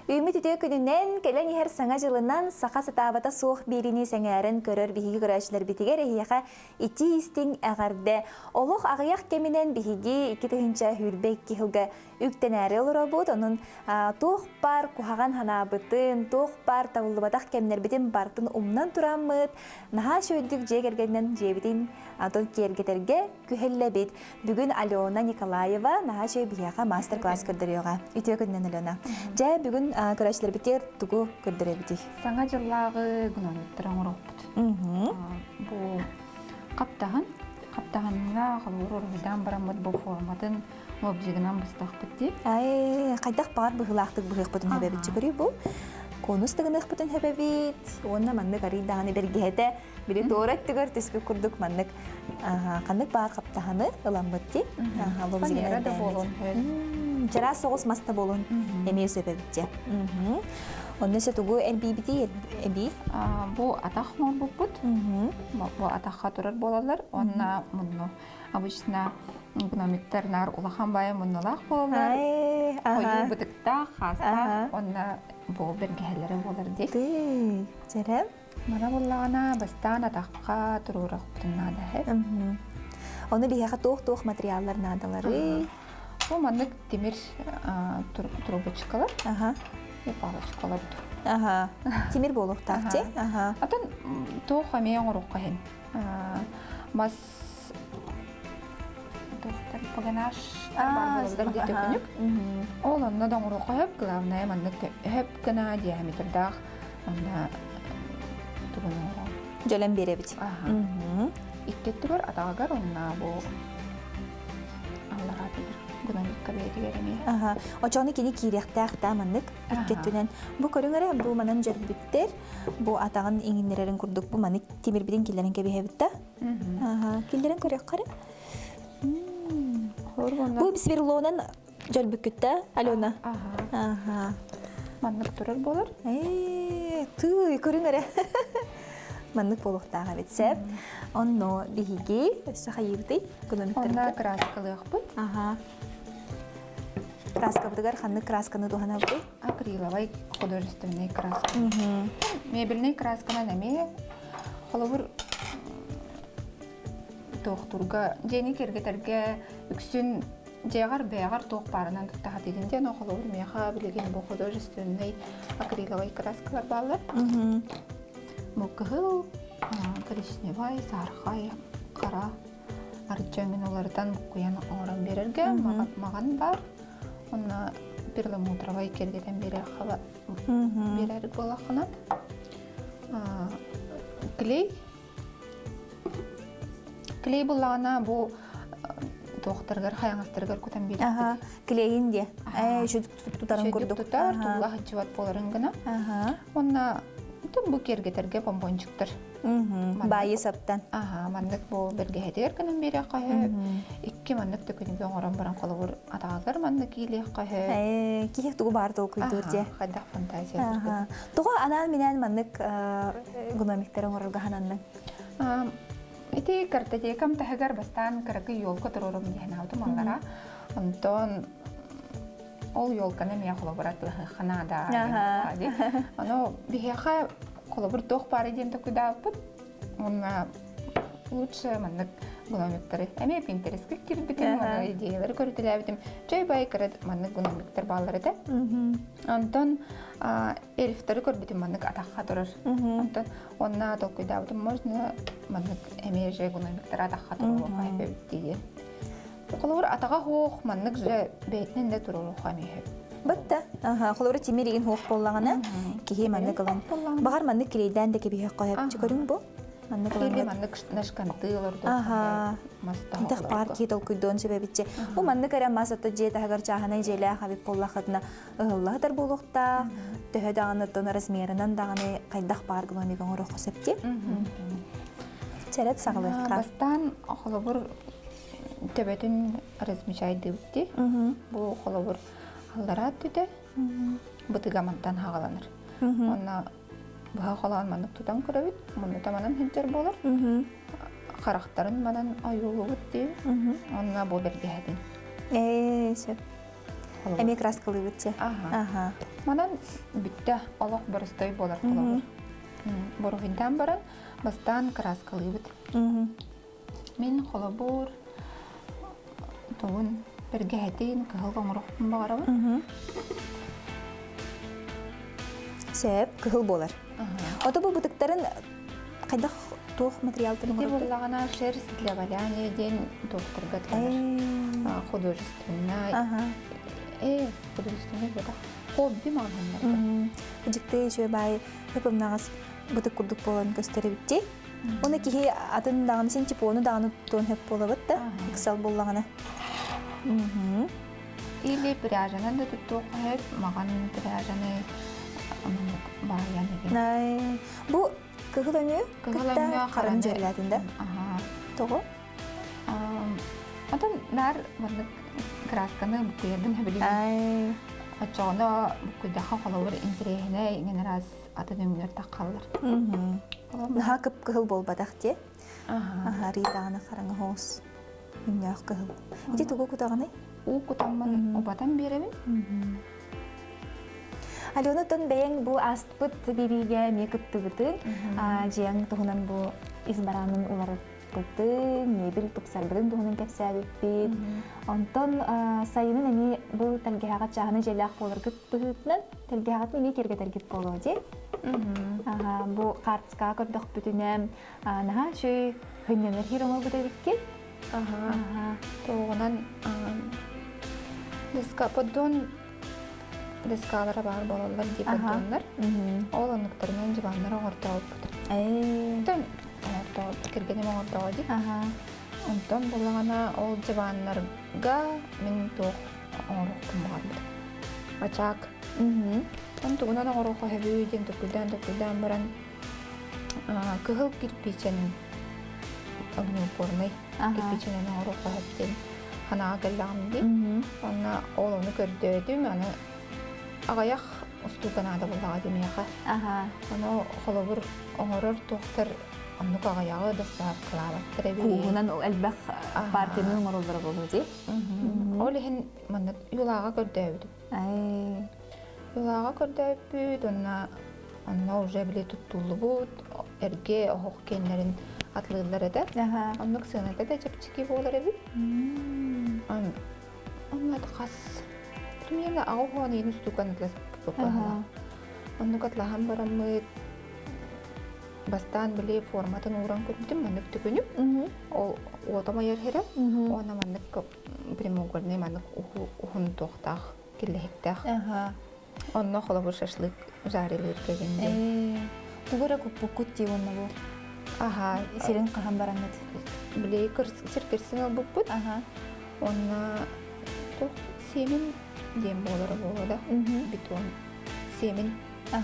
Үміт үтө күнінен келен ехер саңа жылынан саха сатаабата суох биrini сәңәрін көрөр биһиги көрәшілер битигер ehияға ити истин әғарды. Олық ағыяқ кемінен биһиги 2-тігінші хүрбе 2 жылға үктен әрі олыра бұд. Оның тоқ бар кухаған ханабытын, тоқ бар тавылыбадақ кемнер бітін бартын умнан тұрамыд. Наға шөйдік жегергеннен жебітін атон кергетерге күхелі бит. Бүгін Алена Николаева наға шөй бияға мастер-класс көрдіріуға. Үтө күнінен Алена. Жай бүгін көрәшілер бітер тұғы көрдірі бітік. Саңа жыллағы гүнометтірін ұрықпыд. Бұл қаптағанға қылыр ұрғыдан барамыд бұл форматын обжигінен бұстақ бітті. Қайдақ бағар бұғылақтық бұғық бұтын әбәбітші көрі бұл. Конустығынық бұтын әбәбет. Онына маннық аридағаны бергеті. Бірі торет түгір түспі күрдік маннық. Қандық бағар қаптағаны ұлан бұтты. Қанера да болын. Жара соғыс маста болын. Әмей сөбәбітті. Онны сөтігі әлбей біті әбей? Бұл атақ мол бұппыд. Бұл атаққа тұрар болалар. Онына мұнны обычно экономиктернар улахан бая мұннылақ болалар. Қойы бұдықта, хаста. Онына бұл бергелері болар дейк. Жәрі? Мана болағына бастан атаққа тұрурақ бұтыннады әп. Оны бейхаға тоқ-тоқ материаллар надалары? Бұл маңдық темір трубочкалар. Палочкалар тұр. Темір болуқтақ те? Атын тоқ әмейін ұрыққа хен. Бас тоқтар пағанаш бар болудар дейті күнік. Ол оннадан ұрыққа әп, главный маңдық әп күна диаметрдақ. Онда тұғын ұрық. Жөлен бере біт. Иккетті бар атағығар онна бұл аллаға білір. Гүномикка бәйдігеріне. Очоны кені кейректәқ дәмінлік үккеттінен. Бұ көріңірі бұл манан жөрбіттер. Бұ атағын еңінлерін күрдік. Бұ маны темір біден келдерін кәбе бітті. Келдерін көрек қары. Бұ бісверлуынан жөрбіккетті, Алена. Маннық тұрыр болыр. Тұй, көріңірі. Маннық болуқтаға бетсеп. Онно бігіге өсі қайыбыды. Онна краскалық бұд. Краска бұдығар қанны красканы туғана бұды? Акриловай художественный краска. Мебельный краскана нәме қолыбыр тоқтурға жені кергетерге үксін жеғар бәғар тоқ барынан тұқтаға дегенде қолыбыр меға білеген бұл художественный акриловай краскалар балар. Бұл күхіл коричневай, сарқай, қара арчамен олардан бұқиян оңыран берерге маған бар. Онна перламутровай кергеден берер қала берер болақынан. Клей болағына бұл тоқтарғар, қаяңастарғар көтен берер. Клейін де? Шөдік тұтарын көрдік? Шөдік тұтар, тұлға хатчыват боларын ғына. Онна бұл кергетерге бомбончиктар. Байы саптан. Мандық бұл бірге әдер кінін бере қайы. Икки мандық түкінеге оңыран баран қолы бұр атағалар мандық кейлек қайы. Кейек тұғы барды ол көйдерде? Қайдақ фантазия. Тұғы анан менен мандық экономиктер оңырылға хананның? Ити картотекам тәхігер бастан кірігі елкі тұрырым дейін аудым аллара. Онтон ол елканы мен қолы бұр атылығы қанада. Оно бігеға қолы бұр тоқ бары деймді күді бұд. Онна лучше мандық гономиктары. Әме пинтерескі кербітім, оны идеялары көрітілі әбітім. Жай бай кірід мандық гономиктар балары да. Онтон элифтары көрбітім мандық атаққа тұрыр. Онтон онна тоқ күді әбітім. Можно мандық әме жай гономиктар атаққа тұрыр оға әбет дейді. Қолыр атаға хоқ мандық жай бәйтінен де тұрыр оға әмейіп. Бұтты. Қолыр темір еген хоқ болағына кейе мандық ұлан. Бағар мандық керейден де кебе қойып жүгірің бұл? Келі мандық нашқанты олырды. Тақ бар кейт ол күйдон себебітше. Бұл мандық әрі масатты жет ағыр жағанай желі қабіп болақытына ұғылағдар болуқта. Төхі дағаны тоны размерінен дағаны қайдақ бар гономикан ұрық қосепте. Сәрет сағылыққа. Бастан қолыбыр төбетін размешайды өтті. Бұл қолыбыр алдарат түді. Бұтыға мантан хағаланыр. Онна бұға қолаған мандық тұтан көрәбіт. Мұны таманан хенчер болыр. Қарақтарын манан айулы өтті. Онна бұл берге әдін. Сөп. Эми краскалы битте. Ага. Манан битте олох барыстай болар холобур. Борухинтан баран бастан краскалы бит. Мен холобур тоон бергәһәтин кылган рухым барабы. Сәп кыл болар. Ото бу бутыктарын кайда туох материалдарын Ди буллагана шерсть для валяния день доктор Гатлар. Художественная. Художественная это хобби магнар. Жикте жөө бай хепымнагас бутык курдук болан көстөрүбүтти. Оны кихи атын даган сен типону даган тон хеп болобут да. Иксал боллагана. Или пряжана да туттук хеп маган пряжаны Най, бу кыгылаңы кытта каран жерләтендә. Того? Атан нар мында красканы букуерден хәбиле. Ачана букуйда халавыр интерехне иңен раз атадымнар таккаллар. Наха кып кыгыл болбадак те. Риданы караңы хос. Миньяк кыгыл. Ити тугу кутаганы? У кутамман обатан беребин. Алёнутун бәйәң бу астпыт бириге мекыттыбытын, жияң туһунан бу избаранын уларыттын, мебел тупсарбытын туһунан кәпсәбиппит. Онтон сайынын эми бу тәлгәһәгат чагыны желәк болыргыт быһытнан, тәлгәһәгат эми кергетергит боло ди. Бу картска көрдөх бүтүнәм, наха шүй хыннаныр хироңо бүтәбикке. Тоғынан диска поддон дискалара бар болалар дип аталар. Ол оныктарынан жибаннар орталып бутыр. Тон орталып киргене орталып. Онтон булагана ол жибаннарга мен тох орукум бар. Ачак. Он тугунан орукка хебүйден тукудан баран кыгыл кирпиченин огню порной кирпиченин орукка хептен хана галламди. Онна ол оны көрдөдүм, аны агаяк устуканада булага демияха. Аны холобур оңорор тохтар аны агаягы дастап кылара. Кугунан элбах партинин оңоролдору болду ди. Ол хин мана юлага көрдөдү. Юлага көрдөпүт, онна уже биле туттулубут, эрге охок кенлерин атлыйлар эде. Оннук сыгната да жапчики болар эби. Онна кас примерно аугоны инстукан для попала. Он катлахан барамы бастан биле форматын уран көттүм, мандык түгүнүп. Ол отамайыр хереп, она мандык прямоугольный мандык ухун тохтах, киллехтах. Онно холобур шашлык жарилер кегенде. Тугура купукут ди онна бу. Сирен кахан барамет. Биле сиркерсинел буппут. Онна тох семин дем болары да. Бетон семин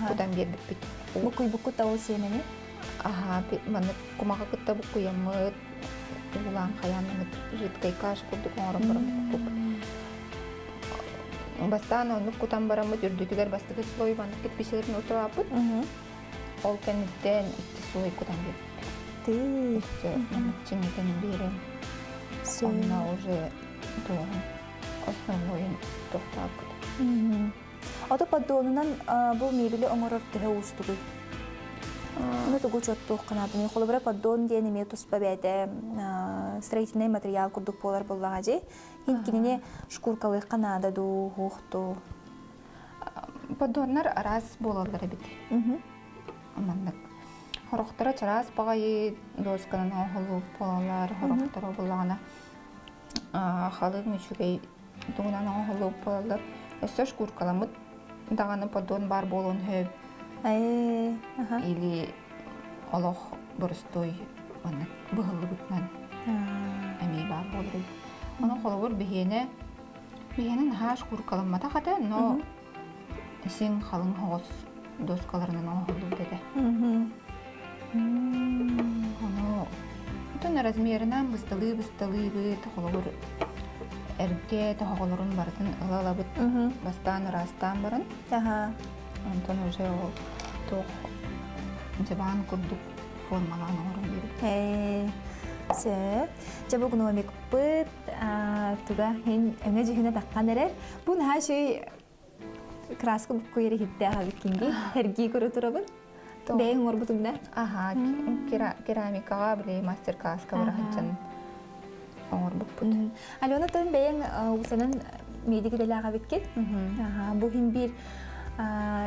кудан бердик бит. Букуй букут тау семини? Маны кумага кытта букуй ямыт, улан хаянымыт, жидкай каш курдук оңором барам. Бастан оны кутан барамыт, үрдүкілер бастығы слой бандық кетпешелерін отырапыт. Ол кәнеттен икки слой кутан бердик. Үсі, чеңетен берем. Онна уже тоғын. Основной тоқтап. Ото поддонунан бу мебели оңорор төһө устугуй. Ну тугу чоттух канатыны холобра поддон диэни ме туспа бәдә строительный материал курдук болар боллага же. Хинкине шкуркалы канада ду хохту. Поддоннар раз болалар бит. Амандык. Хорохтара чарас багай досканан холуп болалар, хорохтара боллагана. Халык мүчүгей дугунан оңолуп болалар. Өсө шкуркаламыт даганы поддон бар болон хөп. Или олох борстой аны быгылыбытнан. Эми бар болду. Аны холовур бигенен ха шкуркаламата хата, но син халын хос доскаларынан оңолуп деде. Аны тон размеринан бысталы бит холовур эрге тоголорун бардын ылалабыт бастан растан барын. Антон уже тох жабан курдук формалан орун берип. Сөп. Жабу гномик пыт, туга хин өңө жихина таккан эрер. Бу нахашүй краска буккуйери хитте агыккинги, херги көрө турабын. Бэйң орбутунда. Ага, керамикага биле мастер-класска барахачын орбуппут. Алена тон бэйң усанын медики делага биткен. Бу хин бир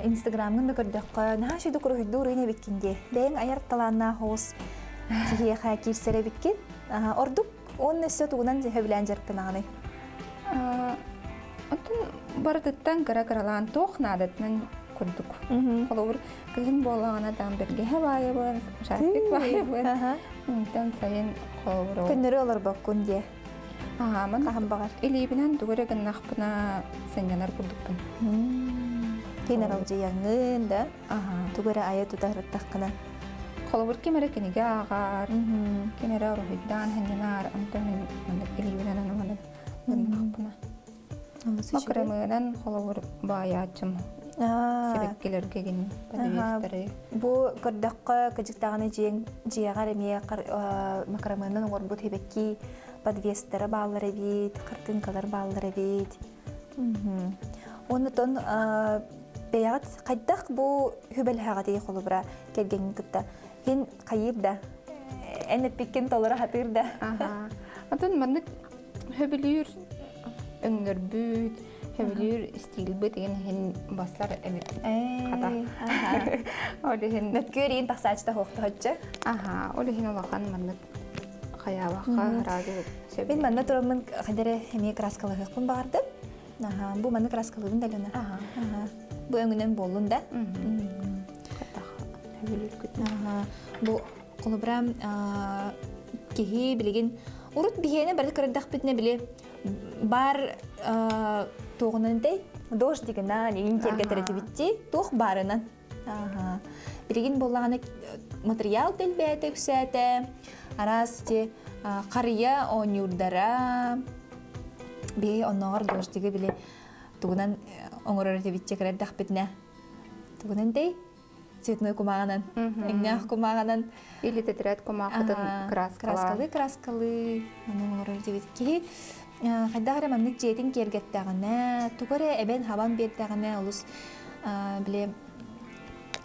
Инстаграмын да көрдөккө нахашүй дукуру хидду рыйна биткинге. Бэйң аяр талаана хоос кихиэха кирсере биткен. Ордук он өссө тугунан хөбүлэн жарпынаганы. Отын бардыттан кара-каралаан тоох наадатынан көрдүк. Холовур кыгын болағана там берге хабайыбын, шарпик байыбын. Тан сайын холовур. Күннөрү олар баккун де. Ман Кахан багар. илибинен дугурегін нақпына сенянар көрдүкпін. Кейнер алжы яңын да. Тугары ая тутарыттаққына. Холовур кемері кенеге ағар, кемері орухиддан хенянар, антон илибинен анаманы нақпына. Макрамынан холовур баяачым. Себеккелерге ген подвестері. Бу көрдаққа кыжықтағаны жиағар әме макрамынан оңыр бұд хебекки подвестері балылары бейд, қыртынқалар балылары бейд. Оны тон бейағыт қайдақ бұ хүбәл хағатығы қолы бұра келгенін күтті. Ген қайыр да, әніп беккен толыры хатыр да. Атын мандық хөбілер өңір бүд, хөбілер стил бүд еген хен баслар әмет қата. Нөткөр ең тақсачта хоқты хотчы? Олы хен олақан мандық қаябаққа разы сөбі. Мен манда тұрамын қадары әме краскалы ғықпын бағарды. Бұл манда краскалығын дәліні. Бұл өңінен болуын да. Бұл қолыбырам кехи білеген урут бихені бәрді көрдіқ бітіне біле бар тоғынан дей дош дегеннен егін терге тәрәті бітті тоқ барынан. Білеген болағаны материал дел бәйті күсәті арас де қария он юрдара бей оннағар дош деге біле туғынан оңыр өрәті бітте көрдіқ бітіне туғынан дей цветной кумағанан, әңнәқ кумағанан. Или тетрет кумағытын краскалы. Краскалы. Оның орыр дебет ке. Қайдағыры мәнік жетін кергеттағына, тұғыры әбен хаван бердағына олыс біле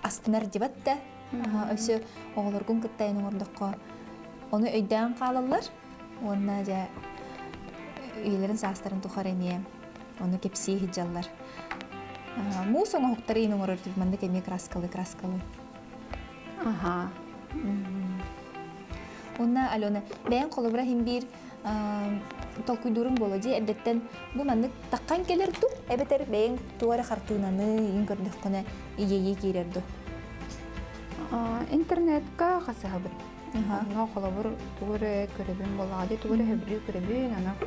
астынар дебатта. Өсі оғылырғын күттайының орындыққа. Оны өйден қалалар. Онына жа үйлерін састарын тұқар әме. Оны кепсей хиджалар. Му соңа хуқтары ең оңыр өртіп мәнді кәме краскалы. Онна, Алена, бәйін қолыбыра хем бір толкуйдурын болу де, әдеттен бұл мәнді таққан келерді, әбетер бәйін туары қартуынаны ең көрдік қона ие керерді. Интернетқа қасы ғабыр. Ана қолыбыр туғыры көребін болады, туғыры хөбілі көребін, ана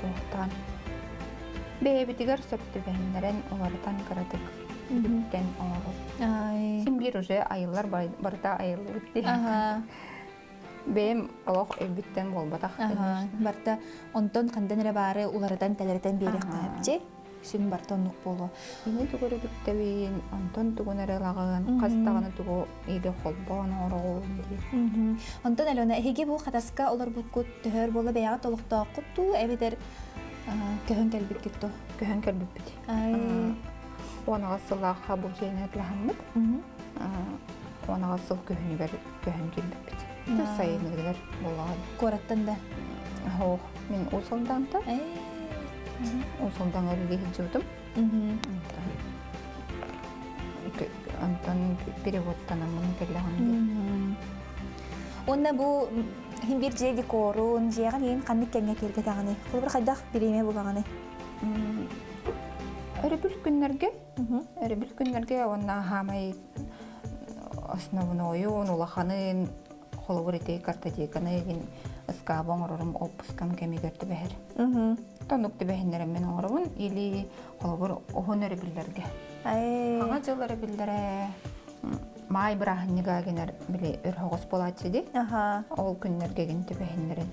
тоқтан. Бәйбітігер сөпті бәйіндерін олардан қырадық бүттен оңылып. Сен бір уже айылар барда айылы бітті. Бәйім олық өбіттен болбадақ. Барда онтон қандан әрі бары олардан тәлерден бері қайыпте. Сен барда онық болу. Ені түгірі бүттәвейін, онтон түгін әрі лағын, қастағыны түгі ейді қолбағын орығуын. Онтон, Алена, әйге бұл қатасқа олар бұл күт түхір болы бәйіға толықта құтту, әбетер көһөн кәлбит кетті. Көһөн кәлбит бит. Онаға сыллаққа бұл жайын әтләхіммет. Онаға сыл көһөнігер көһөн кәлбит бит. Түс сайынығылар болаған. Қораттан да? Мен ұсылдан да. Ұсылдан әрілі хиджудым. Антон переводтан амын кәлләғын. Онна бұл хим бир жеди корун, жеган ең қанды кәңе керге тағаны. Бұл бір қайдақ біреме болағаны. Өрі күнлерге онна хамай основны ойын, улаханын, қолы бұрыты картотеканы еген ұскабың ұрырым опускам кәмегерді бәхір. Тонуқты бәхіндеріммен оңырымын, или қолы бұр оғын өрі білдерге. Аңа жыл өрі білдері май бірағынныға генер біле өрхоғыз болатшы де, ол күнлерге ген төбәхіндерін.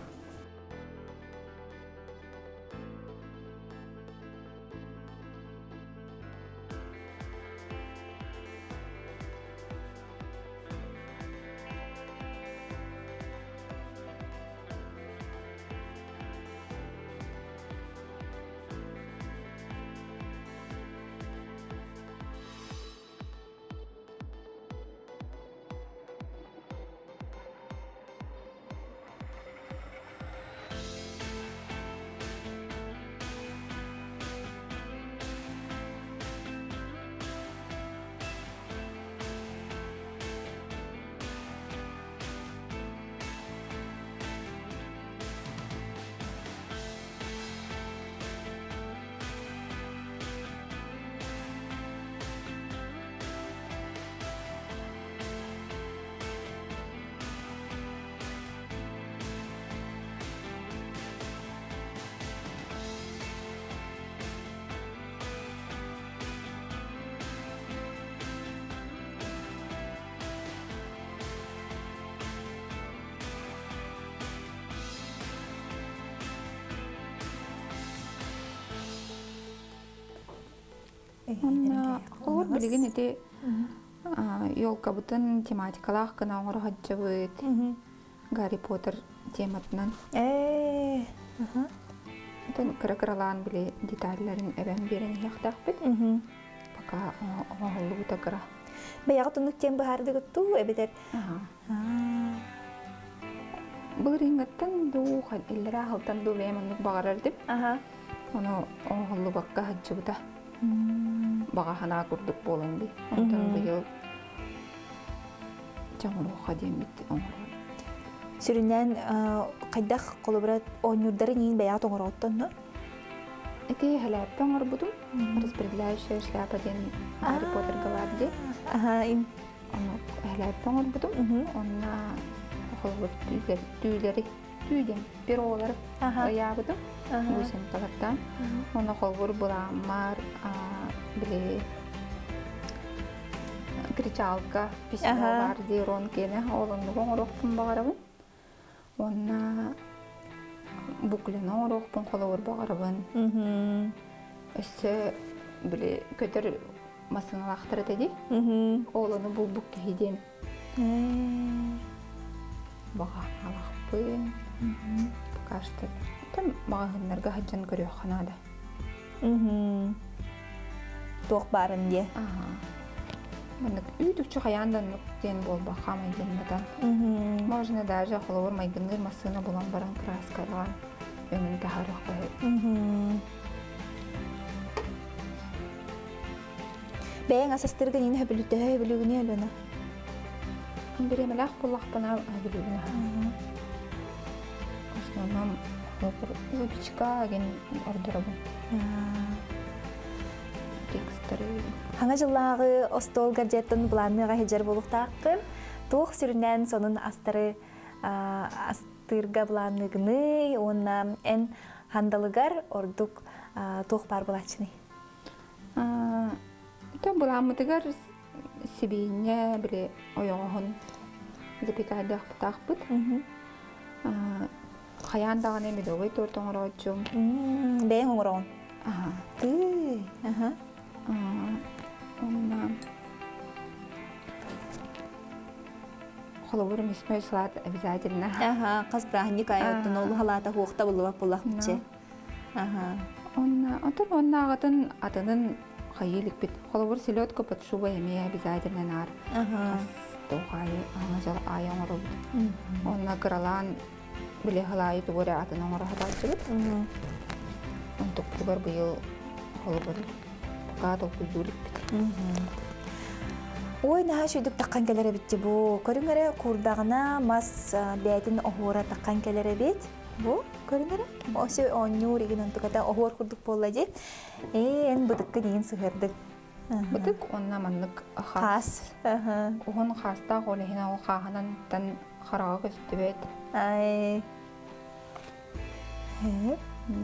Онна олор билген эти ёлка бутын тематикалах кына оңор хаджабыт. Гарри Поттер тематынан. Тон кыракыралан биле детальларын эбен берен яктакпыт. Пока оңолу тагыра. Баягы тунук тем бахарды гытту эбетер. Бұл рингаттан ду иллера халтан ду беманлык багарар дип. Оны оңолу бакка хаджабыта. Бага хана курдук боланды. Онтан быйыл чаңуруха дембит оңорон. Сүрүнен кайдах колобрат оңюрдары нин баягы тоңороттон, но? Эти хлеб оңор будум. Распределяющая шляпа ден Гарри Поттер галарди. Оны хлеб оңор будум. Онна холбут түйден пиролар ябыдым. Гусен калаттан. Оны холбур буламар биле кричалка письмо бар дейрон кене олонну оңорокпун багарабын. Онна буклен оңорокпун холбур багарабын. Өссө биле көтөр масыналактыр деди. Олону бул букке хидем. Бага алакпын. Пока что там багыннарга хаджан көрөк ханада. Ток барын де. Мындык үйдүкчү хаяндан ден болба хамай денматан. Можно даже холовор майгыныр масына булан баран краскалган. Өнүн тахарык коюп. Бәйң асастыргы нин хөбүлүгүнө өлөнө. Биремелах буллахпана хөбүлүгүнө. В основном выпечка ген ордерабын. Тексттары. Хаңа жыллагы остол гаджеттен буланныга хеджер болуктаккын. Туох сүрүнен сонун астырга буланныгыны, онна эн хандалыгар ордук туох бар булачыны. То буламытыгар сибине биле оёгон запекайдах птахпыт. Хаяндаган эми догой тортоңорочум. Бэйң оңорон. Онна холовор мясной салат обязательно. Каз брахник айоттун ол халата хуукта булуак булакчы. Онна агатын атынын хайылык бит. Холовор селедка под шубой эми обязательно нар. Тухай аңажал айоңороб. Онна кыралан биле халай тугуре атын оңора хатачыбыт. Онтук тугар быйыл холобор катол культурик бит. Ой, наха шүйдік таққан келері бітті бұ. Көріңері курдағына мас бәйтін оғуыра таққан келері бет. Бұ, көріңері? Осы оңнур еген онтықата оғуыр күрдік болла де. Ән бұдыққы деген сығырдық. Бұдық онна манлық хас. Оғын хаста қолығына ол қағынан тан қараға көсті бет.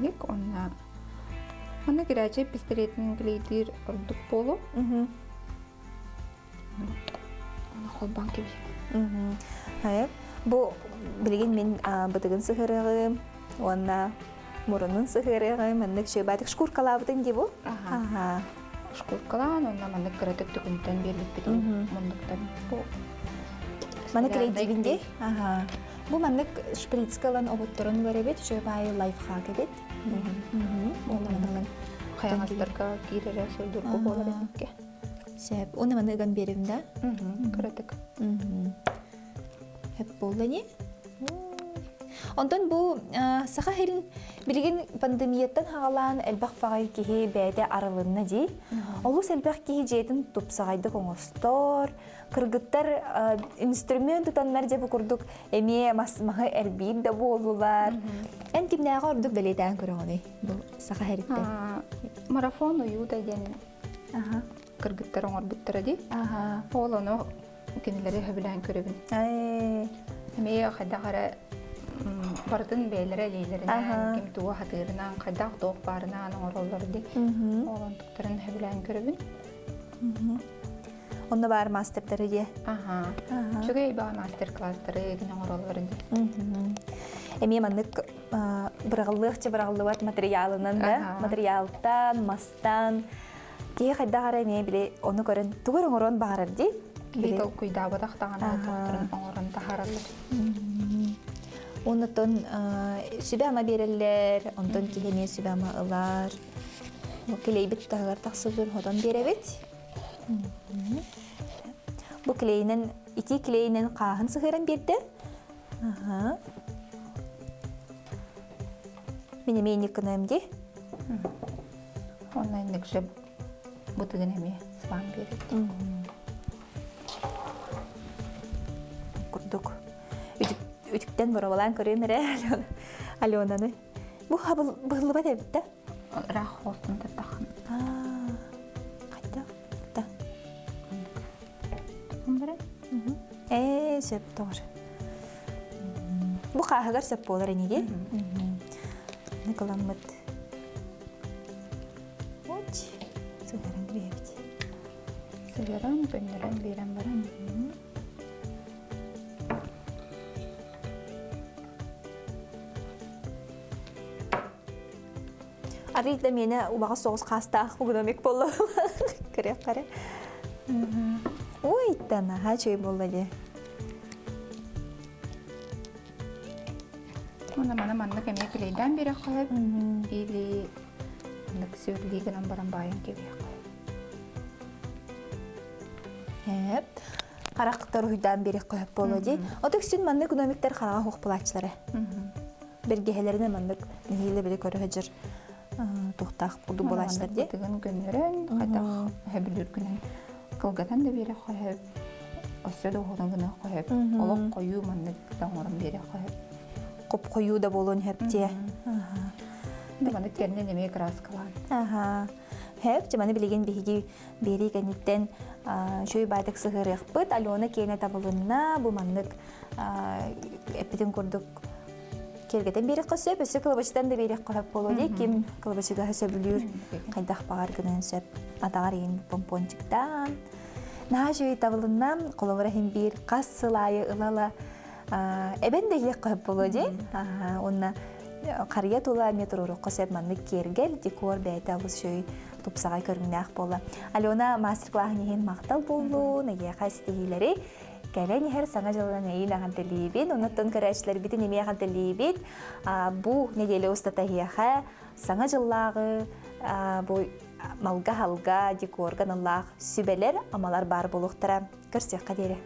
Ник онна кирачы пистолетін глейдер ұрдық болу. Оны қолбан кебе. Бұ білген мен бұдығын сығырығы, онна мұрынын сығырығы, мәнік шөбәдік шкуркалабыдың де бұл? Шкуркалан, онна мәнік кіратық түкінтен берлік бетін мұндықтан. Мәнік рейдігінде? Бұл мәнік шприцкалан оғыттырын көребет, шөбәйі лайфхак едет. Қаяңыздарға кейрері сөйдіргі болар әмекке. Сәп, оны мәні үгін берім да? Кіратық. Әп болды не? Онтан бұл саха херін білген пандемияттан хағалан әлбақ бағай кейі бәді арылынна дей. Олыс әлбақ кейі жетін тұпсағайды қоңыстор, кыргыттар инструмент тұтанлар жабы күрдік әме масымағы әрбейіп да болулар. Ән кемнәға ордық бәлейден көрі оны бұл саха херікті? Марафон ұйуда ден кыргыттар оңыр бұттыра дей. Ол оны кенелері хөбілән көрібін. Әме қайдағары бардын бәйлері лейлерінен, кем туға хатырынан, қайдақ тоқ барынан оңыролар дей. Оландықтарын хөбілән көрібін. Онда бар мастерлері де? Жүгей бар мастер-кластары егін оңыроларын дей. Әме маңдық бұрағылық материалынан да, материалдан, мастан, Тие хайдагара ме биле оны көрөн тугар оңорон багарар ди. Литл куйдаба тахтагана тоқтырын оңорон тахаралар. Онтон сүбәма береллер, онтон кихене сүбәма ылар. Клейбит тагар тахсылыр ходан беребит. Бу клейнен ики клейнен кахын сыгырын берди. Ага. Мене меник кынамди. Онлайн декше бутыгын эме сван берет. Курдук. Үтүктен боролан көрөмөрө Аленаны. Бу хабыл быгылба деп да? Рах хостун тахын. Кайда? Да. Умбара? Сөп тоже. Бу кахагар сөп болар энеге. Николаммыт. Вот. Сыгырын беребит. Сыгырын, бөндөрөн берем барам. Арыйда мені убаға соғыз қастақ бұғынамек болу. Көрек қары. Ой, тана, хачой болу де. Оны мана кәме клейден бере қойып, или сөйлігінен баран байын кебе қойып. Қарақтар ұйдан бере қойып болу де. Отық сүн манны экономиктер қараға хоқ бұлачылары. Бергехелеріне манны нехейлі білі көрі жүр. Тухтах буду булаштар ди. Тегин гөнөрөн, кайта хәбилер күнен кылгатан да бере койып, осыда ходан гына койып, олок кою манны таңорын бере койып. Коп кою да болон хепте. Мана терне неме краскалар. Хеп, жаманы билеген биги бери гениттен шөй бадык сыгырык быт, Алена кене табылынна бу маннык эпиден курдук келгетен бери кысып, өсө кылбачтан да бери кылып болу ди. Ким кылбачыга сөбүлүр, кайдак багар гынан сөп, атагар ен помпончиктан. Нажы табылыннан коловара хим бир кассылайы ылала эбен де ек кылып болу ди. Онна кария тула метрору кысып маннык кергел декор бейта бу шөй тупсагай көрүннак болу. Алена мастер-класс неген мактал болу, неге кайсытыгилери Кәлән һәр саңа жылдан әйін аған тәлейбет, онаттан көрәшілер біті неме аған тәлейбет. Бұ неделі ұстата хияға саңа жыллағы, бұ малға халға, декорған Аллах сүбәлер, амалар бар болуқтыра. Көрсек қадері.